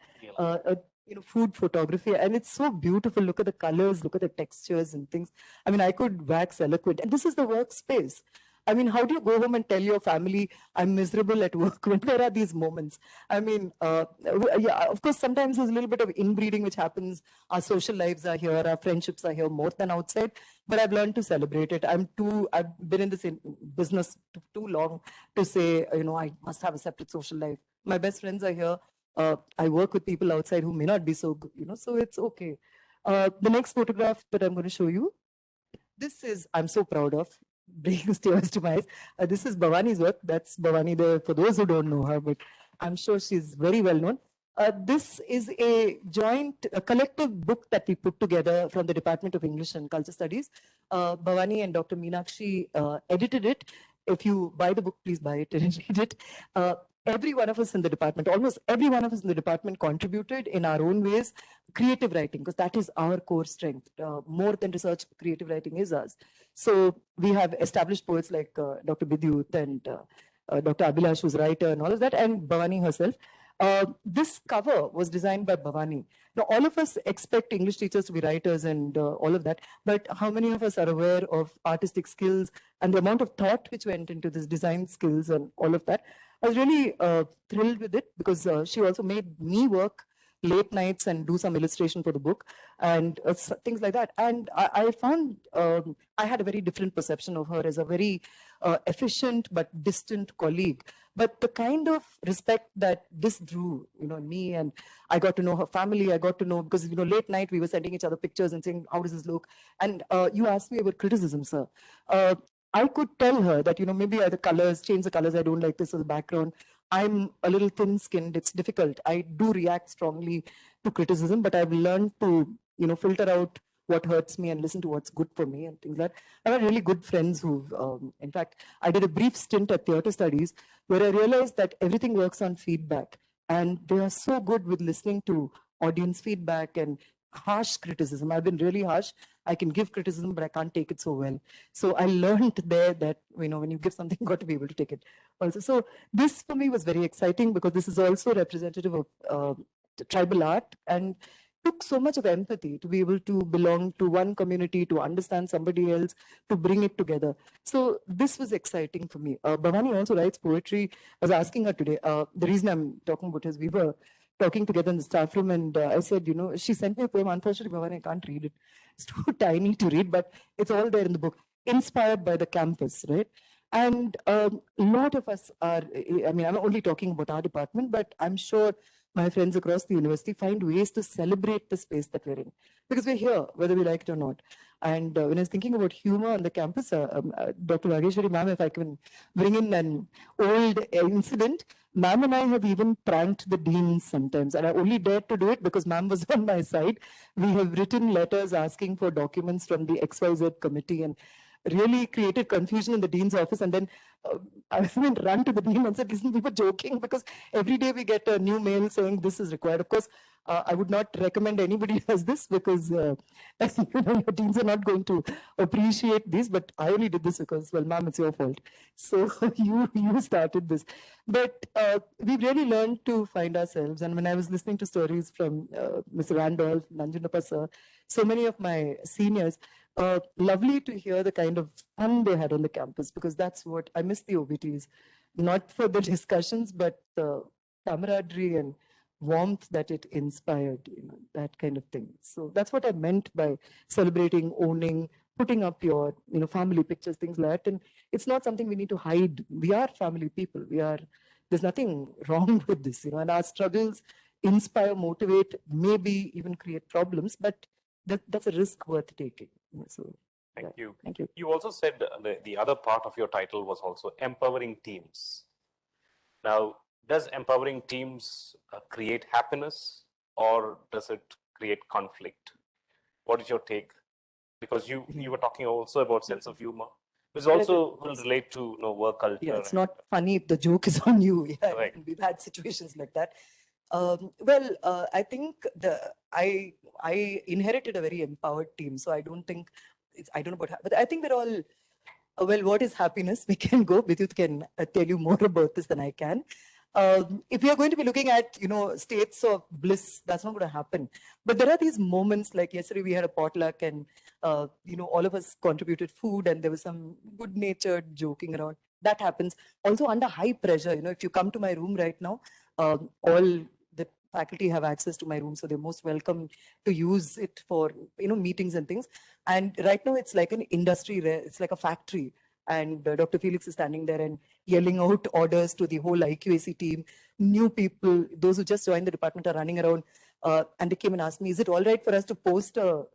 food photography, and it's so beautiful. Look at the colors, look at the textures and things. I mean, I could wax eloquent. And this is the workspace. I mean, how do you go home and tell your family, I'm miserable at work, when there are these moments? I mean, yeah, of course, sometimes there's a little bit of inbreeding which happens. Our social lives are here, our friendships are here more than outside, but I've learned to celebrate it. I've been in this business too long to say, I must have a separate social life. My best friends are here. I work with people outside who may not be so good, so it's okay. The next photograph that I'm going to show you, this is, I'm so proud of, brings tears to my eyes. This is Bhavani's work. That's Bhavani there, for those who don't know her, but I'm sure she's very well known. This is a collective book that we put together from the Department of English and Culture Studies. Bhavani and Dr. Meenakshi edited it. If you buy the book, please buy it and read it. Every one of us in the department, almost every one of us in the department contributed in our own ways, creative writing, because that is our core strength. More than research, creative writing is ours. So we have established poets like Dr. Bidyut and Dr. Abhilash, who's a writer and all of that, and Bhavani herself. This cover was designed by Bhavani. Now, all of us expect English teachers to be writers and all of that, but how many of us are aware of artistic skills and the amount of thought which went into this design skills and all of that? I was really thrilled with it because she also made me work late nights and do some illustration for the book and things like that. And I found I had a very different perception of her as a very efficient but distant colleague. But the kind of respect that this drew, in me, and I got to know her family, I got to know, because, late night we were sending each other pictures and saying, how does this look? And you asked me about criticism, sir. I could tell her that, maybe the colors, change the colors, I don't like this as a background. I'm a little thin-skinned, it's difficult. I do react strongly to criticism, but I've learned to, filter out what hurts me and listen to what's good for me and things like that. I have really good friends who've, in fact, I did a brief stint at Theatre Studies where I realized that everything works on feedback. And they are so good with listening to audience feedback and harsh criticism. I've been really harsh. I can give criticism, but I can't take it so well. So I learned there that, when you give something, you got to be able to take it also. So this for me was very exciting because this is also representative of tribal art and took so much of empathy to be able to belong to one community, to understand somebody else, to bring it together. So this was exciting for me. Bhavani also writes poetry. I was asking her today, the reason I'm talking about is we were talking together in the staff room and I said, she sent me a poem. Unfortunately, Bhavani, I can't read it. It's too tiny to read, but it's all there in the book, inspired by the campus, right? And a lot of us are, I'm only talking about our department, but I'm sure my friends across the university find ways to celebrate the space that we're in. Because we're here, whether we like it or not. And when I was thinking about humor on the campus, Dr. Vageshwari ma'am, if I can bring in an old incident, ma'am and I have even pranked the deans sometimes. And I only dared to do it because ma'am was on my side. We have written letters asking for documents from the XYZ committee and really created confusion in the dean's office. And then I went run to the dean and said, listen, we were joking because every day we get a new mail saying this is required. Of course, I would not recommend anybody does this because your deans are not going to appreciate this. But I only did this because, well, ma'am, it's your fault. So you started this. But we've really learned to find ourselves. And when I was listening to stories from Mr. Randolph, Nanjunappa sir, so many of my seniors, lovely to hear the kind of fun they had on the campus, because that's what I miss the OBTs, not for the discussions, but the camaraderie and warmth that it inspired, that kind of thing. So that's what I meant by celebrating, owning, putting up your, family pictures, things like that. And it's not something we need to hide. We are family people. There's nothing wrong with this, and our struggles inspire, motivate, maybe even create problems, but that's a risk worth taking. So Thank you. Thank you. You also said the other part of your title was also empowering teams. Now, does empowering teams create happiness or does it create conflict? What is your take? Because you were talking also about sense of humor, which also will relate to work culture. Yeah, it's not funny if the joke is on you. Yeah, Correct. we've had situations like that. I think I inherited a very empowered team, so I don't think I don't know about, but I think we're all. Well, what is happiness? We can go. Vidyut can tell you more about this than I can. if we are going to be looking at, states of bliss, that's not going to happen. But there are these moments, like yesterday we had a potluck and, all of us contributed food and there was some good-natured joking around. That happens. Also under high pressure, if you come to my room right now, all the faculty have access to my room, so they're most welcome to use it for, meetings and things. And right now it's like an industry, it's like a factory. And Dr. Felix is standing there and yelling out orders to the whole IQAC team. New people, those who just joined the department, are running around. And they came and asked me, is it all right for us to post a,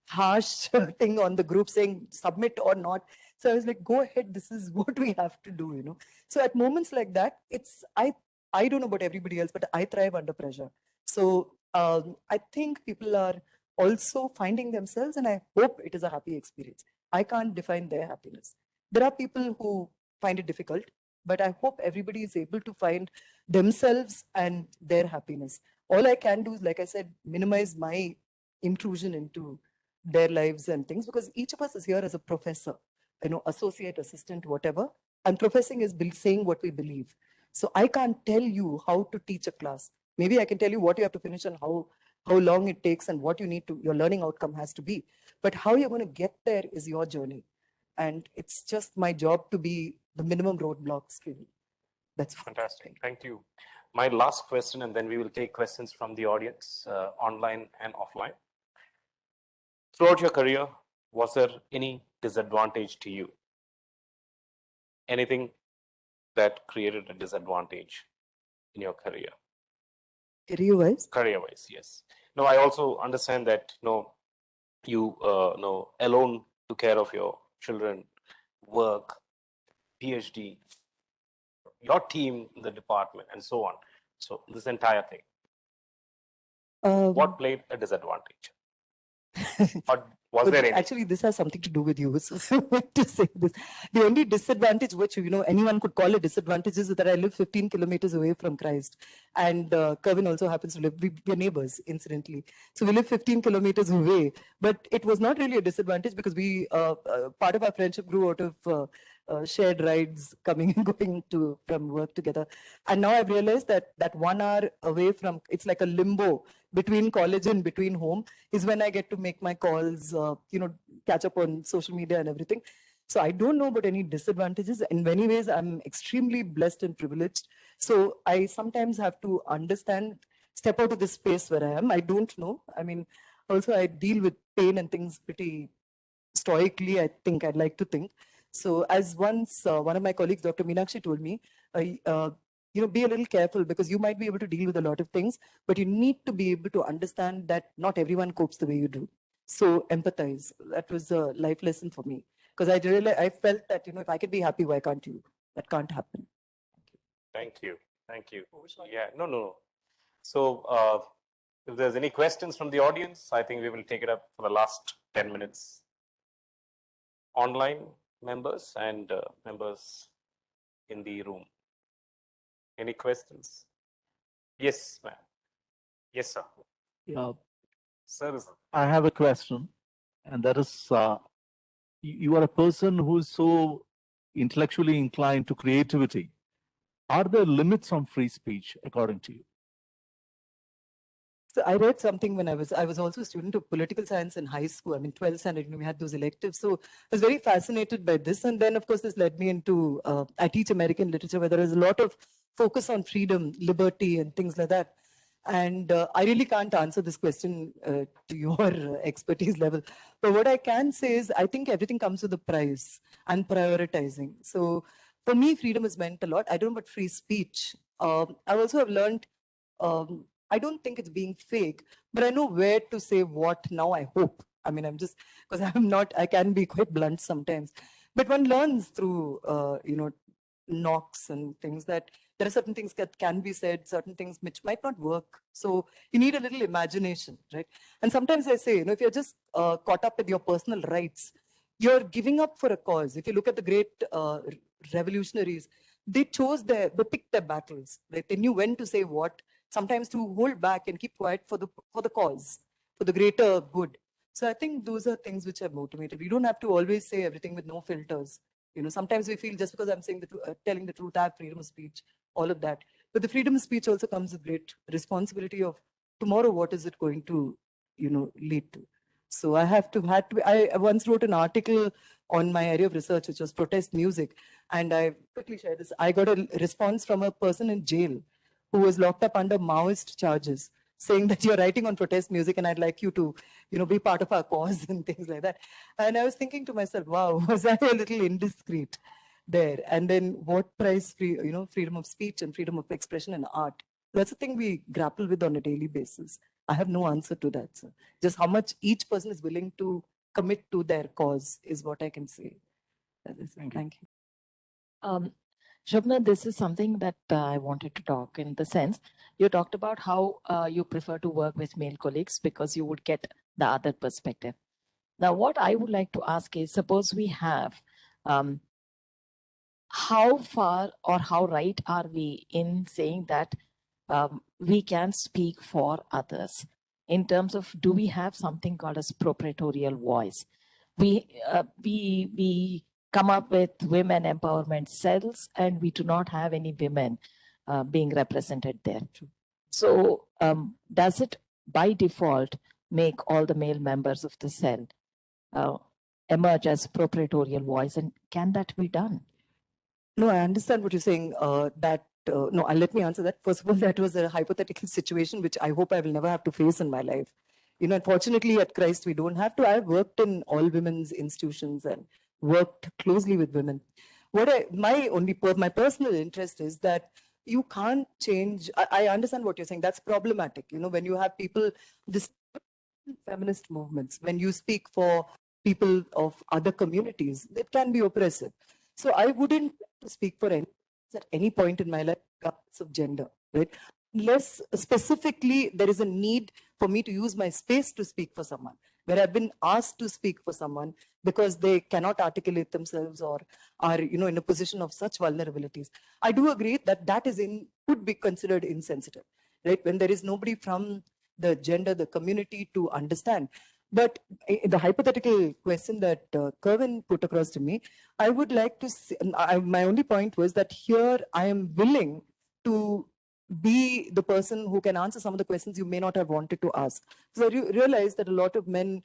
harsh thing on the group saying submit or not? So I was like, go ahead, this is what we have to do. So at moments like that, I don't know about everybody else, but I thrive under pressure. So I think people are also finding themselves, and I hope it is a happy experience. I can't define their happiness. There are people who find it difficult, but I hope everybody is able to find themselves and their happiness. All I can do is, like I said, minimize my intrusion into their lives and things, because each of us is here as a professor, associate, assistant, whatever. And professing is saying what we believe. So I can't tell you how to teach a class. Maybe I can tell you what you have to finish and how long it takes and what your learning outcome has to be. But how you're going to get there is your journey. And it's just my job to be the minimum roadblocks. Really. That's fantastic. Thank you. My last question, and then we will take questions from the audience, online and offline. Throughout your career, was there any disadvantage to you? Anything that created a disadvantage in your career? Career-wise? Career-wise, yes. No, I also understand that you alone took care of your children, work, PhD, your team, the department, and so on. So this entire thing. What played a disadvantage? Or was there any? Actually, this has something to do with you. So to say this, the only disadvantage, which anyone could call a disadvantage, is that I live 15 kilometers away from Christ, and Kerwin also happens to live. We're neighbors, incidentally. So we live 15 kilometers away. But it was not really a disadvantage because we part of our friendship grew out of shared rides coming and going from work together. And now I've realized that 1 hour away from, it's like a limbo between college and between home, is when I get to make my calls, catch up on social media and everything. So I don't know about any disadvantages. In many ways, I'm extremely blessed and privileged. So I sometimes have to step out of this space where I am. I don't know. I mean, also I deal with pain and things pretty stoically, I think. I'd like to think. So as once one of my colleagues, Dr. Meenakshi, told me, be a little careful, because you might be able to deal with a lot of things, but you need to be able to understand that not everyone copes the way you do. So empathize. That was a life lesson for me, because I felt that, if I could be happy, why can't you? That can't happen. Thank you. Thank you. Yeah, no. So if there's any questions from the audience, I think we will take it up for the last 10 minutes. Online members and members in the room. Any questions? Yes, ma'am. Yes, sir. Yeah. Sir, I have a question, and that is, you are a person who is so intellectually inclined to creativity. Are there limits on free speech, according to you? So I read something when I was also a student of political science in high school. I mean, 12th standard, we had those electives. So I was very fascinated by this. And then, of course, this led me into, I teach American literature, where there is a lot of focus on freedom, liberty, and things like that. And I really can't answer this question to your expertise level. But what I can say is, I think everything comes with a price and prioritizing. So for me, freedom has meant a lot. I don't know about free speech. I also have learned, I don't think it's being fake, but I know where to say what now, I hope. I mean, because I can be quite blunt sometimes. But one learns through, knocks and things, that there are certain things that can be said, certain things which might not work. So you need a little imagination, right? And sometimes I say, if you're just caught up with your personal rights, you're giving up for a cause. If you look at the great revolutionaries, they picked their battles, right? They knew when to say what, sometimes to hold back and keep quiet for the cause, for the greater good. So I think those are things which have motivated. We don't have to always say everything with no filters. Sometimes we feel just because I'm saying telling the truth, I have freedom of speech. all of that. But the freedom of speech also comes with great responsibility of tomorrow, what is it going to, lead to? So I once wrote an article on my area of research, which was protest music. And I quickly share this. I got a response from a person in jail who was locked up under Maoist charges, saying that you're writing on protest music and I'd like you to, be part of our cause and things like that. And I was thinking to myself, wow, was I a little indiscreet there? And then what price freedom of speech and freedom of expression in art? That's a thing we grapple with on a daily basis. I have no answer to that, sir. Just how much each person is willing to commit to their cause is what I can say. That is, thank you. Shobna, this is something that I wanted to talk in the sense you talked about how you prefer to work with male colleagues because you would get the other perspective. Now, what I would like to ask is, suppose we have, how far or how right are we in saying that we can speak for others in terms of, do we have something called as proprietorial voice? We come up with women empowerment cells and we do not have any women being represented there. So does it by default make all the male members of the cell emerge as proprietorial voice, and can that be done? No, I understand what you're saying. No, let me answer that. First of all, that was a hypothetical situation, which I hope I will never have to face in my life. Unfortunately, at Christ, we don't have to. I've worked in all women's institutions and worked closely with women. My personal interest is that you can't change. I understand what you're saying. That's problematic. When you have people, this feminist movements, when you speak for people of other communities, it can be oppressive. So I wouldn't speak for any at any point in my life regardless of gender, right? Unless specifically there is a need for me to use my space to speak for someone, where I've been asked to speak for someone because they cannot articulate themselves or are, in a position of such vulnerabilities. I do agree that could be considered insensitive, right? When there is nobody from the gender, the community to understand. But the hypothetical question that Kerwin put across to me, I would like to say, my only point was that here I am willing to be the person who can answer some of the questions you may not have wanted to ask. So you realize that a lot of men,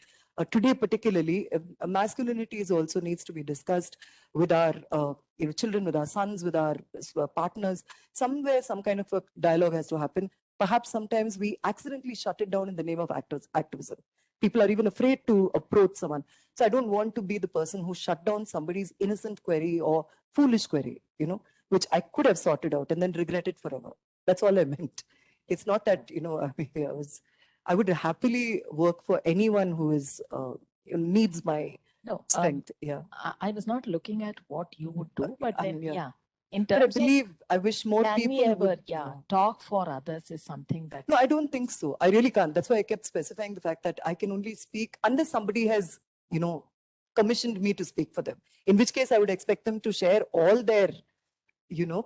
today particularly, masculinity also needs to be discussed with our children, with our sons, with our partners. Somewhere, some kind of a dialogue has to happen. Perhaps sometimes we accidentally shut it down in the name of activism. People are even afraid to approach someone. So I don't want to be the person who shut down somebody's innocent query or foolish query, which I could have sorted out and then regret it forever. That's all I meant. It's not that, I would happily work for anyone who is needs my strength. I was not looking at what you would do, but then, in But terms I believe I wish more can people we ever, would, talk for others is something that. No, I don't think so. I really can't. That's why I kept specifying the fact that I can only speak unless somebody has, commissioned me to speak for them. In which case, I would expect them to share all their,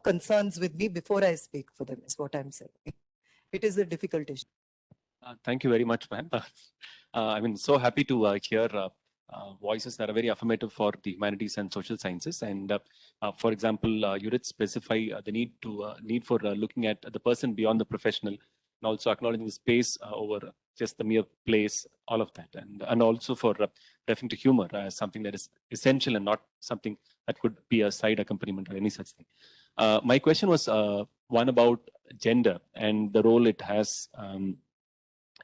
concerns with me before I speak for them, is what I'm saying. It is a difficult issue. Thank you very much, ma'am. So happy to hear voices that are very affirmative for the humanities and social sciences. And for example, you did specify the need for looking at the person beyond the professional, and also acknowledging the space over just the mere place, all of that, and also for referring to humor as something that is essential and not something that could be a side accompaniment or any such thing. My question was one about gender and the role it has.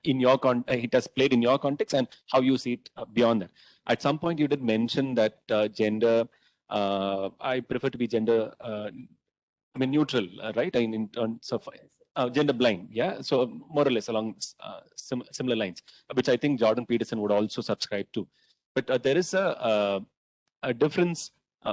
It has played in your context and how you see it beyond that. At some point, you did mention that gender. I prefer to be gender. Neutral, right? In terms of gender blind, yeah. So more or less along similar lines, which I think Jordan Peterson would also subscribe to. But there is a difference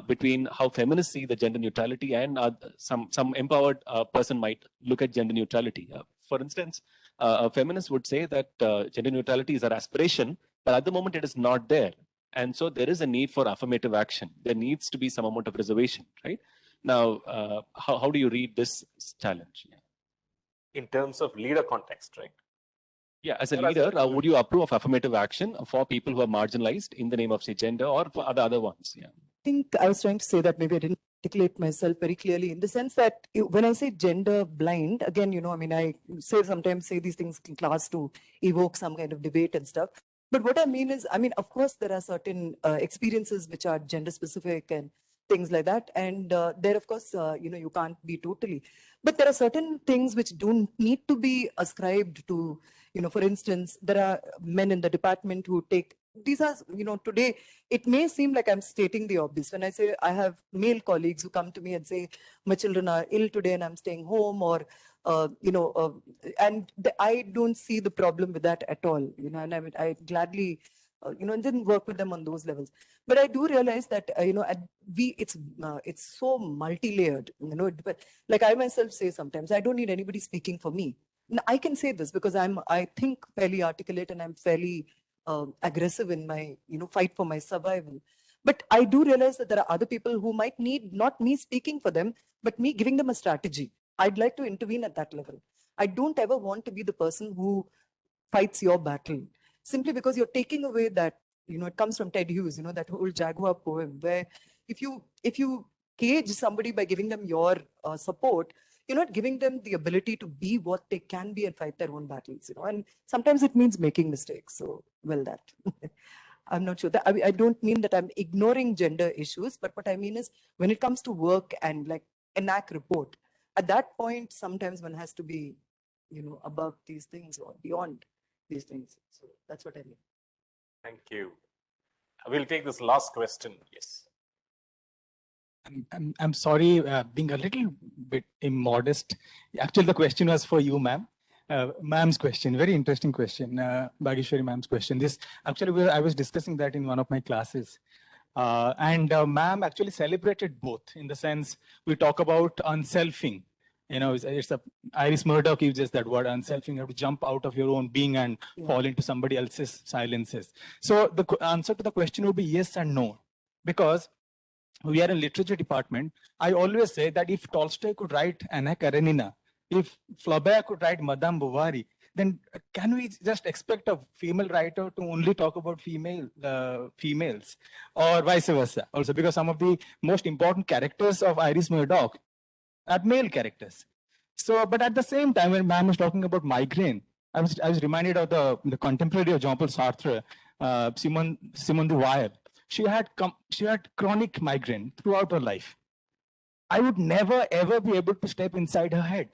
between how feminists see the gender neutrality and some empowered person might look at gender neutrality. For instance, a feminist would say that gender neutrality is our aspiration, but at the moment it is not there. And so there is a need for affirmative action. There needs to be some amount of reservation, right? Now, how do you read this challenge? In terms of leader context, right? Yeah, as a leader, would you approve of affirmative action for people who are marginalized in the name of, say, gender or for other ones? Yeah. I think I was trying to say that maybe I didn't articulate myself very clearly in the sense that when I say gender blind, again, you know, I mean, I sometimes say these things in class to evoke some kind of debate and stuff. But what I mean is, I mean, of course, there are certain experiences which are gender specific and things like that. And there, of course, you know, you can't be totally. But there are certain things which don't need to be ascribed to, you know, for instance, there are men in the department who take, these are, you know, today, it may seem like I'm stating the obvious. When I say I have male colleagues who come to me and say, my children are ill today and I'm staying home, or, you know, I don't see the problem with that at all, you know, and I gladly, you know, didn't work with them on those levels. But I do realize that, you know, it's so multi-layered, you know, like I myself say sometimes, I don't need anybody speaking for me. Now, I can say this because I think fairly articulate and I'm fairly aggressive in my, you know, fight for my survival. But I do realize that there are other people who might need not me speaking for them, but me giving them a strategy. I'd like to intervene at that level. I don't ever want to be the person who fights your battle simply because you're taking away that, you know, it comes from Ted Hughes, you know, that whole Jaguar poem where if you cage somebody by giving them your support, you're not giving them the ability to be what they can be and fight their own battles, you know, and sometimes it means making mistakes. So, well, that I'm not sure that I don't mean that I'm ignoring gender issues, but what I mean is when it comes to work and like enact report, at that point, sometimes one has to be, you know, above these things or beyond these things. So that's what I mean. Thank you. We'll take this last question. Yes. I'm sorry, being a little bit immodest. Actually, the question was for you, ma'am. Ma'am's question, very interesting question. Bhageshwari ma'am's question. This actually, I was discussing that in one of my classes. And ma'am actually celebrated both in the sense we talk about unselfing. You know, it's a Iris Murdoch uses that word unselfing. You have to jump out of your own being and fall into somebody else's silences. So the answer to the question would be yes and no, because we are in literature department. I always say that if Tolstoy could write Anna Karenina, if Flaubert could write Madame Bovary, then can we just expect a female writer to only talk about females, or vice versa? Also, because some of the most important characters of Iris Murdoch are male characters. So, but at the same time, when ma'am was talking about migraine, I was reminded of the contemporary of Jean-Paul Sartre, Simone de Weil. She had chronic migraine throughout her life. I would never ever be able to step inside her head.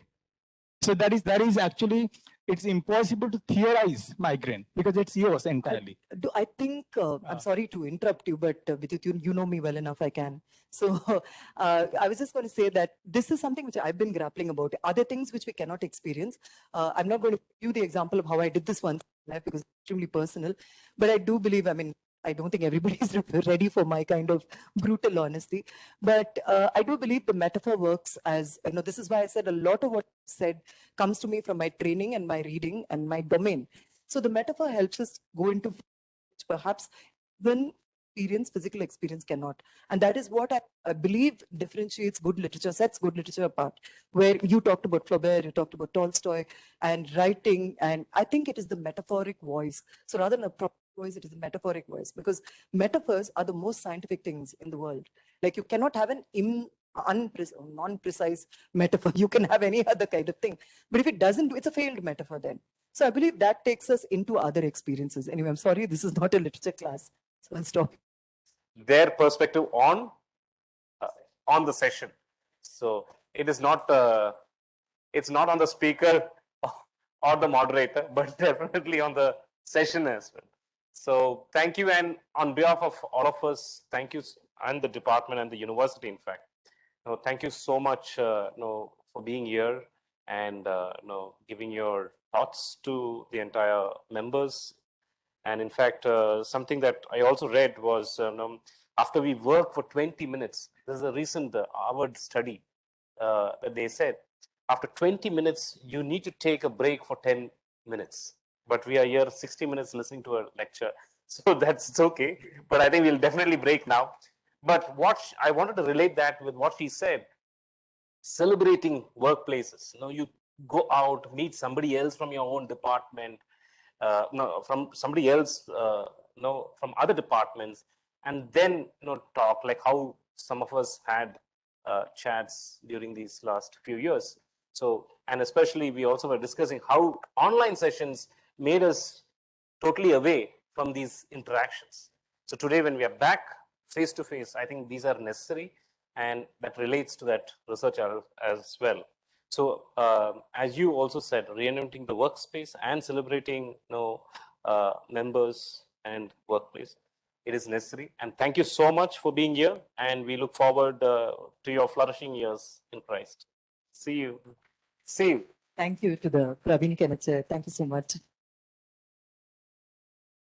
So that is actually, it's impossible to theorize migraine because it's yours entirely. I think, I'm sorry to interrupt you, but Vidyut, you know me well enough, I can. So I was just going to say that this is something which I've been grappling about. Are there things which we cannot experience? I'm not going to give you the example of how I did this once in life because it's extremely personal, but I do believe, I mean, I don't think everybody is ready for my kind of brutal honesty, but I do believe the metaphor works as, you know, this is why I said a lot of what I said comes to me from my training and my reading and my domain. So the metaphor helps us go into which perhaps even physical experience cannot. And that is what I believe differentiates good literature, sets good literature apart, where you talked about Flaubert, you talked about Tolstoy and writing, and I think it is the metaphoric voice. So rather than a proper voice, it is a metaphoric voice, because metaphors are the most scientific things in the world. Like you cannot have an non-precise metaphor. You can have any other kind of thing. But if it doesn't do, it's a failed metaphor then. So I believe that takes us into other experiences. Anyway, I'm sorry, this is not a literature class. So I'll stop. Their perspective on the session. So it is not, it's not on the speaker or the moderator, but definitely on the session as well. So thank you. And on behalf of all of us, thank you, and the department and the university, in fact. Thank you so much for being here and giving your thoughts to the entire members. And in fact, something that I also read was after we work for 20 minutes, there's a recent Harvard study that they said after 20 minutes, you need to take a break for 10 minutes. But we are here 60 minutes listening to a lecture. So it's okay. But I think we'll definitely break now. But what I wanted to relate that with what she said, celebrating workplaces. You go out, meet somebody else from your own department, from somebody else, from other departments, and then talk like how some of us had chats during these last few years. So, and especially we also were discussing how online sessions made us totally away from these interactions. So today when we are back face to face, I think these are necessary, and that relates to that research as well. So as you also said, reinventing the workspace and celebrating members and workplace, it is necessary. And thank you so much for being here, and we look forward to your flourishing years in Christ. See you. See you. Thank you to the Praveen Kenacher. Thank you so much.